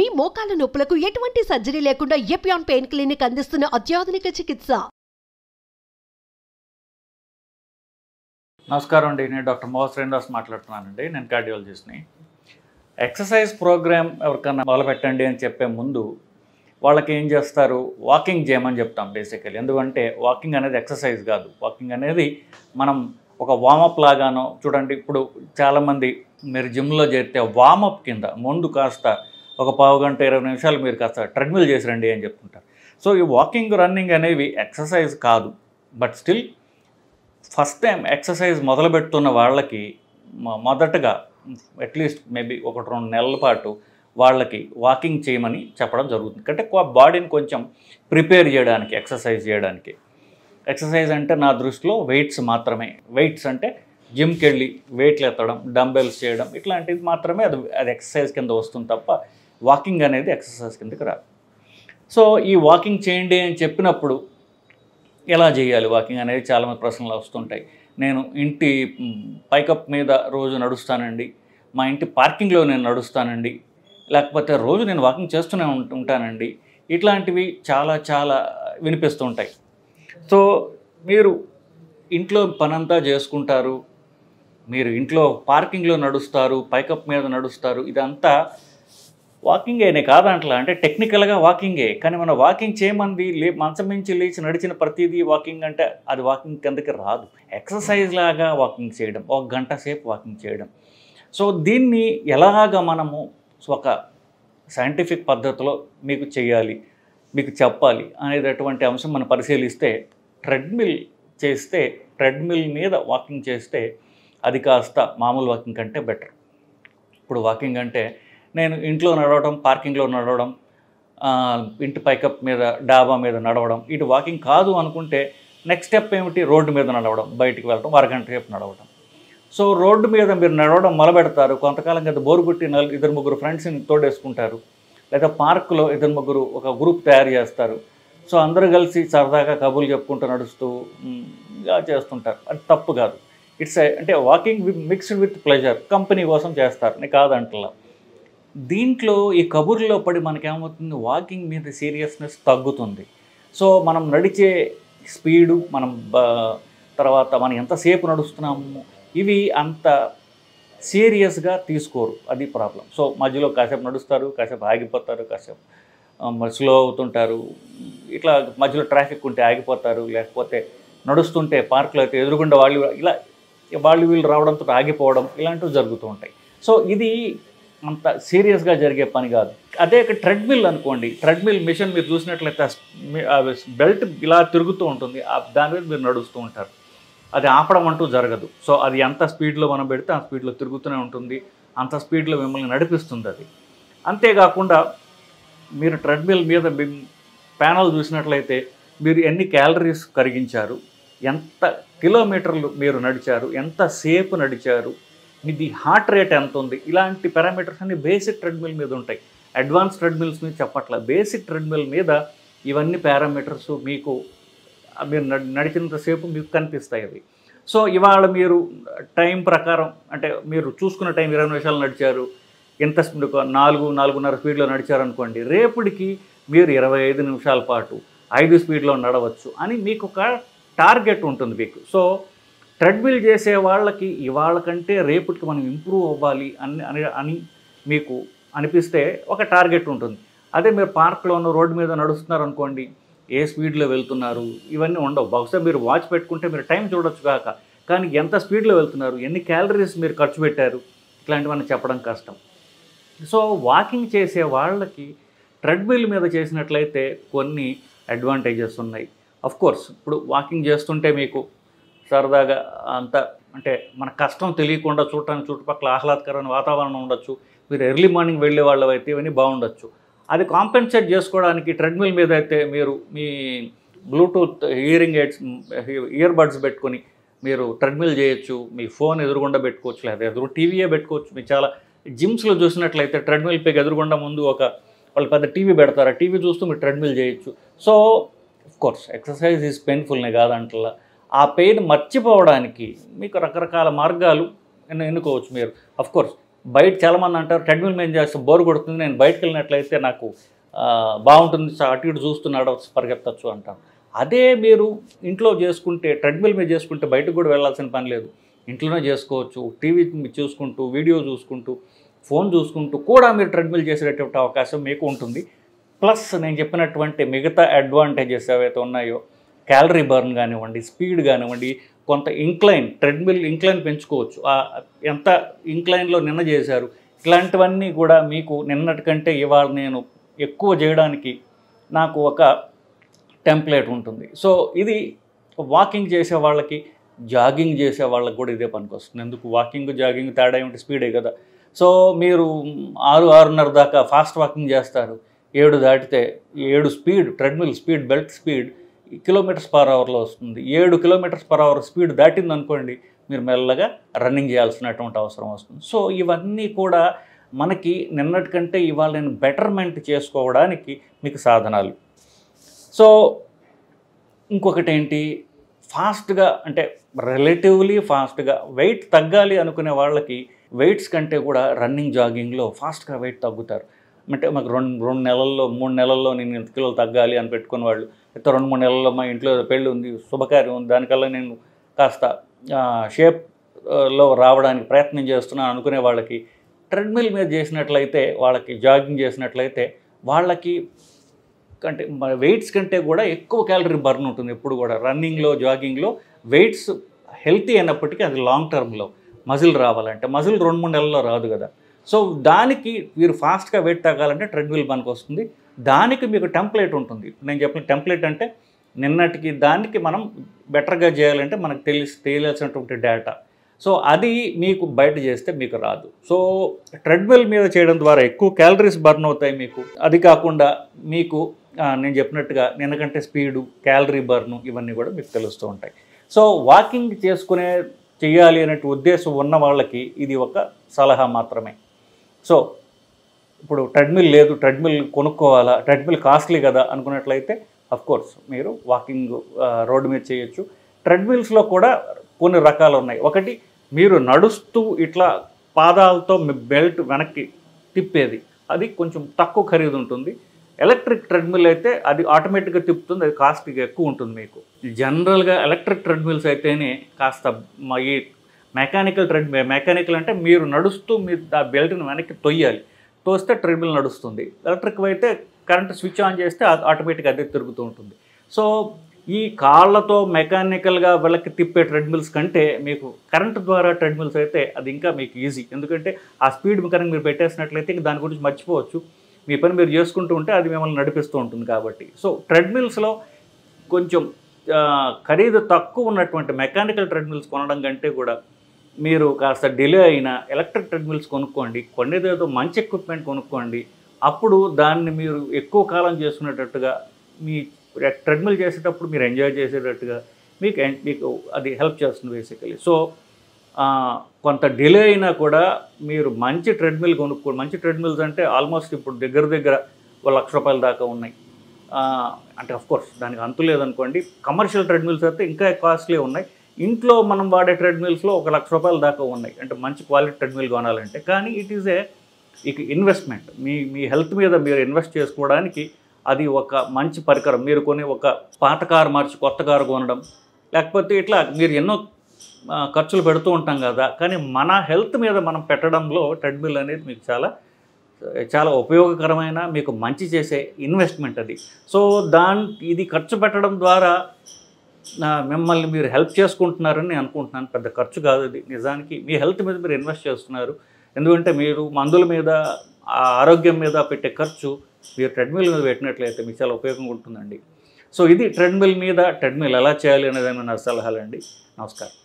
మీ మోకాల నొప్పులకు ఎటువంటి సర్జరీ లేకుండా ఎపియాన్ పెయిన్ క్లినిక్ అందిస్తున్న అత్యాధునిక చికిత్స. నమస్కారం అండి, నేను డాక్టర్ మోహన్ శ్రీనివాస్ మాట్లాడుతున్నానండి. నేను కార్డియాలజిస్ట్ని. ఎక్సర్సైజ్ ప్రోగ్రామ్ ఎవరికన్నా మొదలుపెట్టండి అని చెప్పే ముందు వాళ్ళకి ఏం చేస్తారు, వాకింగ్ చేయమని చెప్తాం బేసికలీ. ఎందుకంటే వాకింగ్ అనేది ఎక్సర్సైజ్ కాదు. వాకింగ్ అనేది మనం ఒక వామప్ లాగానో, చూడండి ఇప్పుడు చాలామంది మీరు జిమ్లో చేరితే వామప్ కింద ముందు కాస్త ఒక పావు గంట 20 నిమిషాలు మీరు కాస్త ట్రెడ్మిల్ చేసి రండి అని చెప్తుంటారు. సో ఈ వాకింగ్ రన్నింగ్ అనేవి ఎక్సర్సైజ్ కాదు. But still first time exercise మొదలుపెడుతున్న వాళ్ళకి మొదటగా అట్లీస్ట్ మేబీ 1-2 నెలల పాటు వాళ్ళకి వాకింగ్ చేయమని చెప్పడం జరుగుతుంది. అంటే బాడీని కొంచెం ప్రిపేర్ చేయడానికి, ఎక్సర్సైజ్ చేయడానికి. ఎక్సర్సైజ్ అంటే నా దృష్టిలో వెయిట్స్ మాత్రమే. వెయిట్స్ అంటే జిమ్కి వెళ్ళి వెయిట్లు ఎత్తడం, డంబెల్స్ చేయడం, ఇట్లాంటివి మాత్రమే అది ఎక్సర్సైజ్ కింద వస్తుంది తప్ప వాకింగ్ అనేది ఎక్సర్సైజ్ కిందకి రాదు. సో ఈ వాకింగ్ చేయండి అని చెప్పినప్పుడు ఎలా చేయాలి వాకింగ్ అనేది చాలామంది ప్రశ్నలు వస్తుంటాయి. నేను ఇంటి పైకప్ మీద రోజు నడుస్తానండి, మా ఇంటి పార్కింగ్లో నేను నడుస్తానండి, లేకపోతే రోజు నేను వాకింగ్ చేస్తూనే ఉంటానండి, ఇట్లాంటివి చాలా చాలా వినిపిస్తూ ఉంటాయి. సో మీరు ఇంట్లో పనంతా చేసుకుంటారు, మీరు ఇంట్లో పార్కింగ్లో నడుస్తారు, పైకప్ మీద నడుస్తారు, ఇదంతా వాకింగేనే కాదంటలా. అంటే టెక్నికల్గా వాకింగే, కానీ మనం వాకింగ్ చేయమంది మంచం నుంచి లేచి నడిచిన ప్రతిదీ వాకింగ్ అంటే అది వాకింగ్ కిందకి రాదు. ఎక్సర్సైజ్ లాగా వాకింగ్ చేయడం, 1 గంట సేపు వాకింగ్ చేయడం. సో దీన్ని ఎలాగా మనము ఒక సైంటిఫిక్ పద్ధతిలో మీకు చేయాలి, మీకు చెప్పాలి అనేటటువంటి అంశం మనం పరిశీలిస్తే, ట్రెడ్మిల్ చేస్తే, ట్రెడ్మిల్ మీద వాకింగ్ చేస్తే అది కాస్త మామూలు వాకింగ్ కంటే బెటర్. ఇప్పుడు వాకింగ్ అంటే నేను ఇంట్లో నడవడం, పార్కింగ్లో నడవడం, ఇంటి పైకప్ మీద డాబా మీద నడవడం, ఇటు వాకింగ్ కాదు అనుకుంటే నెక్స్ట్ స్టెప్ ఏమిటి, రోడ్డు మీద నడవడం, బయటికి వెళ్ళడం, 1 గంట సేపు నడవడం. సో రోడ్డు మీద మీరు నడవడం మొదలుపెడతారు, కొంతకాలం కదా బోరు కొట్టి 2-3 ఫ్రెండ్స్ని తోడేసుకుంటారు, లేదా పార్కులో 2-3 ఒక గ్రూప్ తయారు చేస్తారు. సో అందరూ కలిసి సరదాగా కబుర్లు చెప్పుకుంటూ నడుస్తూ ఇలా చేస్తుంటారు. అది తప్పు కాదు. ఇట్స్ అంటే walking mixed with pleasure, company కోసం చేస్తారు, నేను కాదంటలా. దీంట్లో ఈ కబుర్లో పడి మనకేమవుతుంది, వాకింగ్ మీద సీరియస్నెస్ తగ్గుతుంది. సో మనం నడిచే స్పీడు, తర్వాత మనం ఎంతసేపు నడుస్తున్నాము, ఇవి అంత సీరియస్గా తీసుకోరు, అది ప్రాబ్లం. సో మధ్యలో కాసేపు నడుస్తారు, కాసేపు ఆగిపోతారు, కాసేపు స్లో అవుతుంటారు, ఇట్లా మధ్యలో ట్రాఫిక్ ఉంటే ఆగిపోతారు, లేకపోతే నడుస్తుంటే పార్కులో అయితే ఎదురుగుండా వాళ్ళు వీళ్ళు రావడంతో ఆగిపోవడం, ఇలాంటివి జరుగుతూ ఉంటాయి. సో ఇది అంత సీరియస్గా జరిగే పని కాదు. అదే ట్రెడ్మిల్ అనుకోండి, ట్రెడ్మిల్ మిషన్ మీరు చూసినట్లయితే బెల్ట్ ఇలా తిరుగుతూ ఉంటుంది, దాని మీద మీరు నడుస్తూ ఉంటారు, అది ఆపడం అంటూ జరగదు. సో అది ఎంత స్పీడ్లో మనం పెడితే ఆ స్పీడ్లో తిరుగుతూనే ఉంటుంది, అంత స్పీడ్లో మిమ్మల్ని నడిపిస్తుంది అది. అంతేకాకుండా మీరు ట్రెడ్మిల్ మీద ప్యానల్ చూసినట్లయితే మీరు ఎన్ని క్యాలరీస్ కరిగించారు, ఎంత కిలోమీటర్లు మీరు నడిచారు, ఎంతసేపు నడిచారు, మీది హార్ట్ రేట్ ఎంత ఉంది, ఇలాంటి పారామీటర్స్ అన్ని బేసిక్ ట్రెడ్మిల్ మీద ఉంటాయి. అడ్వాన్స్ ట్రెడ్మిల్స్ మీద చెప్పట్ల, బేసిక్ ట్రెడ్మిల్ మీద ఇవన్నీ పారామీటర్స్ మీరు నడిచినంతసేపు మీకు కనిపిస్తాయి అవి. సో ఇవాళ మీరు టైం ప్రకారం, అంటే మీరు చూసుకున్న టైం 20 నిమిషాలు నడిచారు, ఎంత 4-4.5 స్పీడ్లో నడిచారనుకోండి, రేపటికి మీరు 25 నిమిషాల పాటు 5 స్పీడ్లో నడవచ్చు అని మీకు ఒక టార్గెట్ ఉంటుంది మీకు. సో ట్రెడ్మిల్ చేసే వాళ్ళకి ఇవాళ కంటే రేపటికి మనం ఇంప్రూవ్ అవ్వాలి అని మీకు అనిపిస్తే ఒక టార్గెట్ ఉంటుంది. అదే మీరు పార్క్లోనూ రోడ్డు మీద నడుస్తున్నారు అనుకోండి, ఏ స్పీడ్లో వెళ్తున్నారు ఇవన్నీ ఉండవు. బహుశా మీరు వాచ్ పెట్టుకుంటే మీరు టైం చూడొచ్చు కాక, కానీ ఎంత స్పీడ్లో వెళ్తున్నారు, ఎన్ని క్యాలరీస్ మీరు ఖర్చు పెట్టారు, ఇట్లాంటివన్నీ చెప్పడం కష్టం. సో వాకింగ్ చేసే వాళ్ళకి ట్రెడ్మిల్ మీద చేసినట్లయితే కొన్ని అడ్వాంటేజెస్ ఉన్నాయి. కోర్స్ ఇప్పుడు వాకింగ్ చేస్తుంటే మీకు సరదాగా అంత అంటే మన కష్టం తెలియకుండా చూడటానికి చుట్టుపక్కల ఆహ్లాదకరమైన వాతావరణం ఉండొచ్చు. మీరు ఎర్లీ మార్నింగ్ వెళ్ళే వాళ్ళు అయితే ఇవన్నీ బాగుండొచ్చు. అది కాంపెన్సేట్ చేసుకోవడానికి ట్రెడ్మిల్ మీద అయితే మీరు మీ బ్లూటూత్ ఇయర్ బడ్స్ పెట్టుకొని మీరు ట్రెడ్మిల్ చేయొచ్చు, మీ ఫోన్ ఎదురుగుండా పెట్టుకోవచ్చు, లేదా టీవీయే పెట్టుకోవచ్చు. మీరు చాలా జిమ్స్లో చూసినట్లయితే ట్రెడ్మిల్ పైకి ఎదురుగుండా ముందు వాళ్ళు పెద్ద టీవీ పెడతారు, ఆ టీవీ చూస్తూ మీరు ట్రెడ్మిల్ చేయొచ్చు. సో కోర్స్ ఎక్సర్సైజ్ ఈజ్ పెయిన్ఫుల్నే కాదంటలా. ఆ పెయిన్ మర్చిపోవడానికి మీకు రకరకాల మార్గాలు ఎన్నుకోవచ్చు మీరు. కోర్స్ బయట చాలామంది అంటారు ట్రెడ్మిల్ మీద చేస్తే బోర్ కొడుతుంది, నేను బయటకు వెళ్ళినట్లయితే నాకు బాగుంటుంది, అటు ఇటు చూస్తున్నాడు పరిగెత్తచ్చు అంటారు. అదే మీరు ఇంట్లో చేసుకుంటే, ట్రెడ్మిల్ మీద చేసుకుంటే బయటకు కూడా వెళ్ళాల్సిన పని లేదు, ఇంట్లోనే చేసుకోవచ్చు. టీవీ చూసుకుంటూ, వీడియో చూసుకుంటూ, ఫోన్ చూసుకుంటూ కూడా మీరు ట్రెడ్మిల్ చేసేటటువంటి అవకాశం మీకు ఉంటుంది. ప్లస్ నేను చెప్పినటువంటి మిగతా అడ్వాంటేజెస్ ఏవైతే ఉన్నాయో, క్యాలరీ బర్న్ కానివ్వండి, స్పీడ్ కానివ్వండి, కొంత ట్రెడ్మిల్ ఇంక్లైన్ పెంచుకోవచ్చు. ఎంత ఇంక్లైన్లో నిన్న చేశారు, ఇట్లాంటివన్నీ కూడా మీకు నిన్నటి కంటే ఇవాళ నేను ఎక్కువ చేయడానికి నాకు ఒక టెంప్లెట్ ఉంటుంది. సో ఇది వాకింగ్ చేసే వాళ్ళకి, జాగింగ్ చేసే వాళ్ళకి కూడా ఇదే పనికొస్తుంది. ఎందుకు వాకింగ్ జాగింగ్ తేడా ఏమిటి? స్పీడే కదా. సో మీరు 6-6:30 దాకా ఫాస్ట్ వాకింగ్ చేస్తారు, 7 దాటితే 7 speed, treadmill speed, belt speed km/hలో వస్తుంది. 7 km/h స్పీడ్ దాటింది అనుకోండి, మీరు మెల్లగా రన్నింగ్ చేయాల్సినటువంటి అవసరం వస్తుంది. సో ఇవన్నీ కూడా మనకి నిన్నటి కంటే ఇవాళ నేను బెటర్మెంట్ చేసుకోవడానికి మీకు సాధనాలు. సో ఇంకొకటి ఏంటి, ఫాస్ట్గా అంటే రిలేటివ్లీ ఫాస్ట్గా వెయిట్ తగ్గాలి అనుకునే వాళ్ళకి వెయిట్స్ కంటే కూడా రన్నింగ్ జాగింగ్లో ఫాస్ట్గా వెయిట్ తగ్గుతారు. అంటే మాకు 2 నెలల్లో 3 నెలల్లో నేను 8 కిలోలు తగ్గాలి అని పెట్టుకునే వాళ్ళు, అయితే 2-3 నెలల్లో మా ఇంట్లో పెళ్ళి ఉంది, శుభకార్యం ఉంది, దానికల్లా నేను కాస్త షేప్లో రావడానికి ప్రయత్నం చేస్తున్నాను అనుకునే వాళ్ళకి ట్రెడ్మిల్ మీద చేసినట్లయితే, వాళ్ళకి జాగింగ్ చేసినట్లయితే వాళ్ళకి అంటే వెయిట్స్ కంటే కూడా ఎక్కువ క్యాలరీ బర్న్ ఉంటుంది. ఎప్పుడు కూడా రన్నింగ్లో, జాగింగ్లో వెయిట్స్ హెల్తీ అయినప్పటికీ అది లాంగ్ టర్మ్లో మజిల్ రావాలంటే, మజిల్ 2-3 నెలల్లో రాదు కదా. సో దానికి మీరు ఫాస్ట్గా వెయిట్ తగ్గాలంటే ట్రెడ్మిల్ పనికి వస్తుంది. దానికి మీకు టెంప్లెట్ ఉంటుంది. నేను చెప్పిన టెంప్లెట్ అంటే నిన్నటికి దానికి మనం బెటర్గా చేయాలంటే మనకు తెలియాల్సినటువంటి డేటా. సో అది మీకు బయట చేస్తే మీకు రాదు. సో ట్రెడ్మిల్ మీద చేయడం ద్వారా ఎక్కువ క్యాలరీస్ బర్న్ అవుతాయి మీకు. అది కాకుండా మీకు నేను చెప్పినట్టుగా నిన్నకంటే స్పీడు, క్యాలరీ బర్ను ఇవన్నీ కూడా మీకు తెలుస్తూ ఉంటాయి. సో వాకింగ్ చేయాలి అనే ఉద్దేశం ఉన్న వాళ్ళకి ఇది ఒక సలహా మాత్రమే. సో ఇప్పుడు ట్రెడ్మిల్ లేదు, ట్రెడ్మిల్ కొనుక్కోవాలా, ట్రెడ్మిల్ కాస్ట్లీ కదా అనుకున్నట్లయితే అఫ్కోర్స్ మీరు వాకింగ్ రోడ్డు మీద చేయొచ్చు. ట్రెడ్మిల్స్లో కూడా కొన్ని రకాలు ఉన్నాయి. ఒకటి మీరు నడుస్తూ ఇట్లా పాదాలతో బెల్ట్ వెనక్కి తిప్పేది, అది కొంచెం తక్కువ ఖరీదు ఉంటుంది. ఎలక్ట్రిక్ ట్రెడ్మిల్ అయితే అది ఆటోమేటిక్గా తిప్పుతుంది, అది కాస్ట్ ఎక్కువ ఉంటుంది మీకు. జనరల్గా ఎలక్ట్రిక్ ట్రెడ్మిల్స్ అయితేనే కాస్త ఈ మెకానికల్ అంటే మీరు నడుస్తూ మీరు ఆ బెల్ట్ని వెనక్కి తోస్తే ట్రెడ్మిల్ నడుస్తుంది. ఎలక్ట్రిక్ అయితే కరెంట్ స్విచ్ ఆన్ చేస్తే ఆటోమేటిక్గా అదే తిరుగుతూ ఉంటుంది. సో ఈ కాళ్ళతో మెకానికల్గా వెళ్ళకి తిప్పే ట్రెడ్మిల్స్ కంటే మీకు కరెంట్ ద్వారా ట్రెడ్మిల్స్ అయితే అది ఇంకా మీకు ఈజీ. ఎందుకంటే ఆ స్పీడ్ కనుక మీరు పెట్టేసినట్లయితే దాని గురించి మర్చిపోవచ్చు, మీ పని మీరు చేసుకుంటూ ఉంటే అది మిమ్మల్ని నడిపిస్తూ ఉంటుంది కాబట్టి. సో ట్రెడ్మిల్స్లో కొంచెం ఖరీదు తక్కువ ఉన్నటువంటి మెకానికల్ ట్రెడ్మిల్స్ కొనడం కంటే కూడా మీరు కాస్త డిలే అయినా ఎలక్ట్రిక్ ట్రెడ్మిల్స్ కొనుక్కోండి, కొనేదేదో మంచి ఎక్విప్మెంట్ కొనుక్కోండి. అప్పుడు దాన్ని మీరు ఎక్కువ కాలం చేసుకునేటట్టుగా, మీ ట్రెడ్మిల్ చేసేటప్పుడు మీరు ఎంజాయ్ చేసేటట్టుగా మీకు అది హెల్ప్ చేస్తుంది బేసికలీ. సో కొంత డిలే అయినా కూడా మీరు మంచి ట్రెడ్మిల్ కొనుక్కోండి. మంచి ట్రెడ్మిల్స్ అంటే ఆల్మోస్ట్ ఇప్పుడు దగ్గర ₹1,00,000 దాకా ఉన్నాయి. అంటే అఫ్కోర్స్ దానికి అంతు లేదనుకోండి. కమర్షియల్ ట్రెడ్మిల్స్ అయితే ఇంకా కాస్ట్లీ ఉన్నాయి. ఇంట్లో మనం వాడే ట్రెడ్మిల్స్లో ₹1,00,000 దాకా ఉన్నాయి, అంటే మంచి క్వాలిటీ ట్రెడ్మిల్ కొనాలంటే. కానీ it is investment. Me health మీద మీరు ఇన్వెస్ట్ చేసుకోవడానికి అది ఒక మంచి పరికరం. మీరు కొని ఒక పాత కారు మార్చి కొత్త కారు కొనడం, లేకపోతే ఇట్లా మీరు ఎన్నో ఖర్చులు పెడుతూ ఉంటాం కదా, కానీ మన హెల్త్ మీద మనం పెట్టడంలో ట్రెడ్మిల్ అనేది మీకు చాలా ఉపయోగకరమైన, మీకు మంచి చేసే ఇన్వెస్ట్మెంట్ అది. సో ఇది ఖర్చు పెట్టడం ద్వారా మిమ్మల్ని మీరు హెల్ప్ చేసుకుంటున్నారని నేను అనుకుంటున్నాను. పెద్ద ఖర్చు కాదు అది, నిజానికి మీ హెల్త్ మీద మీరు ఇన్వెస్ట్ చేస్తున్నారు. ఎందుకంటే మీరు మందుల మీద, ఆరోగ్యం మీద పెట్టే ఖర్చు మీరు ట్రెడ్మిల్ మీద పెట్టినట్లయితే మీకు చాలా ఉపయోగంగా ఉంటుందండి. సో ఇది ట్రెడ్మిల్ ఎలా చేయాలి అనేది నా సలహాలండి. నమస్కారం.